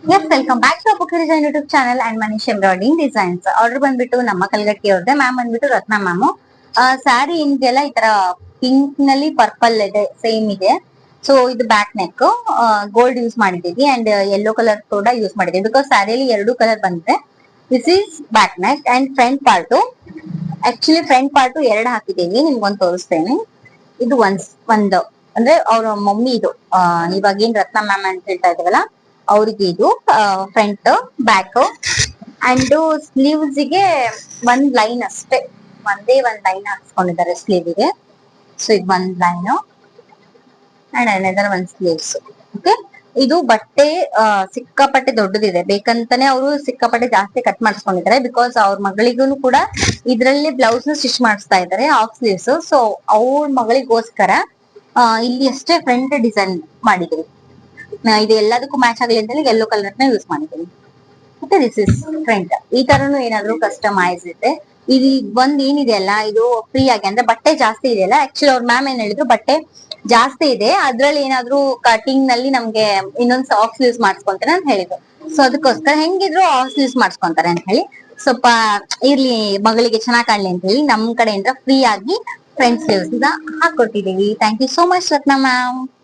S welcome back to book design YouTube channel and Manish embroidering designs. Order ಬಂದ್ಬಿಟ್ಟು ನಮ್ಮ ಕಲ್ಗಟ್ಟಿ ಅವ್ರದ್ದೆ. Ma'am ಬಂದ್ಬಿಟ್ಟು ರತ್ನ ma'am. Sari ಹಿಂಗೆಲ್ಲ ಈ ತರ ಪಿಂಕ್ ನಲ್ಲಿ ಪರ್ಪಲ್ ಇದೆ, ಸೇಮ್ ಇದೆ. ಸೊ ಇದು ಬ್ಯಾಕ್ ನೆಕ್ ಗೋಲ್ಡ್ ಯೂಸ್ ಮಾಡಿದೀವಿ ಅಂಡ್ ಯೆಲ್ಲೋ ಕಲರ್ ಕೂಡ ಯೂಸ್ ಮಾಡಿದೀವಿ ಬಿಕಾಸ್ ಸ್ಯಾರಿಯಲ್ಲಿ ಎರಡು ಕಲರ್ ಬಂದಿದೆ. This is back neck and front part. Actually front part ಎರಡು ಹಾಕಿದೀವಿ, ನಿಮ್ಗೊಂದು ತೋರಿಸ್ತೇನೆ. ಇದು ಒಂದು ಅಂದ್ರೆ ಅವ್ರ ಮಮ್ಮಿ ಇದು ಇವಾಗ ಏನ್ ರತ್ನ ಮ್ಯಾಮ್ ಅಂತ ಹೇಳ್ತಾ ಇದೀವಲ್ಲ ಅವ್ರಿಗೆ ಇದು ಫ್ರಂಟ್ ಬ್ಯಾಕ್ ಅಂಡ್ ಸ್ಲೀವ್ಸ್ ಗೆ ಒಂದ್ ಲೈನ್ ಅಷ್ಟೇ, ಒಂದೇ ಒಂದ್ ಲೈನ್ ಹಾಕ್ಸ್ಕೊಂಡಿದ್ದಾರೆ ಸ್ಲೀವ್ ಗೆ. ಸೊ ಇದು ಒಂದ್ ಲೈನ್ ಅಂಡ್ ಅನದರ್ ಒಂದ್ ಸ್ಲೀವ್ಸ್. ಓಕೆ, ಇದು ಬಟ್ಟೆ ಸಿಕ್ಕಾಪಟ್ಟೆ ದೊಡ್ಡದಿದೆ, ಬೇಕಂತಾನೆ ಅವರು ಸಿಕ್ಕಾಪಟ್ಟೆ ಜಾಸ್ತಿ ಕಟ್ ಮಾಡಿಸ್ಕೊಂಡಿದ್ದಾರೆ ಬಿಕಾಸ್ ಅವ್ರ ಮಗಳಿಗೂ ಕೂಡ ಇದ್ರಲ್ಲಿ ಬ್ಲೌಸ್ ನ ಸ್ಟಿಚ್ ಮಾಡಿಸ್ತಾ ಇದ್ದಾರೆ ಹಾಫ್ ಸ್ಲೀವ್ಸ್. ಸೊ ಅವ್ರ ಮಗಳಿಗೋಸ್ಕರ ಇಲ್ಲಿ ಅಷ್ಟೇ ಫ್ರಂಟ್ ಡಿಸೈನ್ ಮಾಡಿದ್ವಿ. ಇದು ಎಲ್ಲದಕ್ಕೂ ಮ್ಯಾಚ್ ಆಗಲಿ ಅಂತ ಯೆಲ್ಲೋ ಕಲರ್ ನ ಯೂಸ್ ಮಾಡಿದ್ದೀನಿ. ಮತ್ತೆ ದಿಸ್ ಇಸ್ ಫ್ರಂಟ್. ಈ ತರನು ಏನಾದ್ರು ಕಸ್ಟಮೈಸ್ ಇದೆ. ಇದು ಒಂದ್ ಏನಿದೆಯಲ್ಲ ಇದು ಫ್ರೀ ಆಗಿ ಅಂದ್ರೆ ಬಟ್ಟೆ ಜಾಸ್ತಿ ಇದೆಯಲ್ಲ, ಆಕ್ಚುಲಿ ಅವ್ರ ಮ್ಯಾಮ್ ಏನ್ ಹೇಳಿದ್ರು ಬಟ್ಟೆ ಜಾಸ್ತಿ ಇದೆ, ಅದ್ರಲ್ಲಿ ಏನಾದ್ರು ಕಟಿಂಗ್ ನಲ್ಲಿ ನಮ್ಗೆ ಇನ್ನೊಂದ್ ಸಾಕ್ಸ್ ಯೂಸ್ ಮಾಡಿಸ್ಕೊಂತಾರೆ ಅಂತ ಹೇಳಿದ್ರು. ಸೊ ಅದಕ್ಕೋಸ್ಕರ ಹೆಂಗಿದ್ರು ಆಫ್ ಯೂಸ್ ಮಾಡಿಸ್ಕೊಂತಾರೆ ಅಂತ ಹೇಳಿ ಸ್ವಲ್ಪ ಇರ್ಲಿ ಮಗಳಿಗೆ ಚೆನ್ನಾಗ್ ಕಾಣ್ಲಿ ಅಂತ ಹೇಳಿ ನಮ್ ಕಡೆಯಿಂದ ಫ್ರೀ ಆಗಿ ಫ್ರೆಂಡ್ಸ್ ಯೂಸ್ ಹಾಕೊಟ್ಟಿದೀವಿ. Thank you so much Ratna ma'am.